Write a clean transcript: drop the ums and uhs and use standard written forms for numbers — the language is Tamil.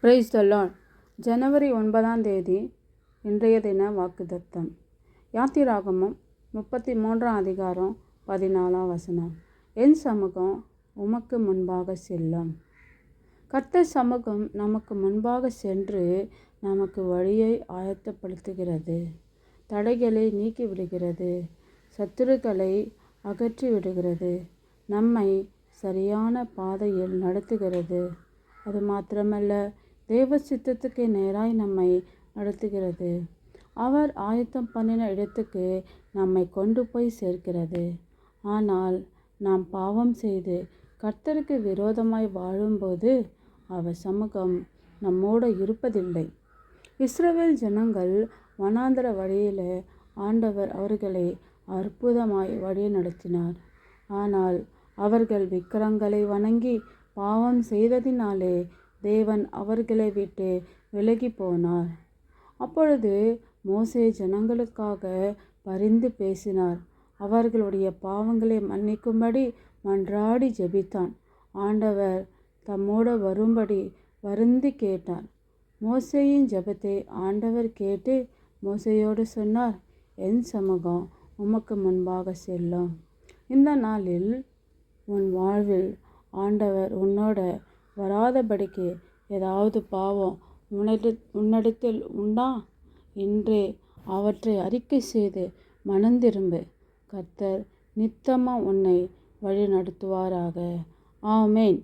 Praise the Lord. ஜனவரி 9 இன்றைய தின வாக்குத்தத்தம். யாத்திராகமம் 33 என் சமூகம் உமக்கு முன்பாக செல்லும். கர்த்தர் சமூகம் நமக்கு முன்பாக சென்று நமக்கு வழியை ஆயத்தப்படுத்துகிறது, தடைகளை நீக்கிவிடுகிறது, சத்துருக்களை அகற்றி விடுகிறது, நம்மை சரியான பாதையில் நடத்துகிறது. அது மாத்திரமல்ல, தேவ சித்தத்துக்கு நேராய் நம்மை நடத்துகிறது. அவர் ஆயத்தம் பண்ணின இடத்துக்கு நம்மை கொண்டு போய் சேர்க்கிறது. ஆனால் நாம் பாவம் செய்து கர்த்தருக்கு விரோதமாய் வாழும்போது அவர் சமூகம் நம்மோடு இருப்பதில்லை. இஸ்ரவேல் ஜனங்கள் வனாந்தர வழியில் ஆண்டவர் அவர்களை அற்புதமாய் வழி நடத்தினார். ஆனால் அவர்கள் விக்கிரங்களை வணங்கி பாவம் செய்ததினாலே தேவன் அவர்களை விட்டு விலகி போனார். அப்பொழுது மோசே ஜனங்களுக்காக பரிந்து பேசினார். அவர்களுடைய பாவங்களை மன்னிக்கும்படி மன்றாடி ஜெபித்தான். ஆண்டவர் தம்மோடு வரும்படி வருந்தி கேட்டார். மோசேயின் ஜெபத்தை ஆண்டவர் கேட்டு மோசேயோடு சொன்னார், என் சமூகம் உமக்கு முன்பாக செல்லும். இந்த நாளில் உன் வாழ்வில் ஆண்டவர் உன்னோட வராதபடிக்கு ஏதாவது பாவம் உன்னிடத்தில் உண்டா? இன்றே அவற்றை அறிக்கை செய்து மனந்திரும்பு. கர்த்தர் நித்தமாக உன்னை வழி நடத்துவாராக. ஆமென்.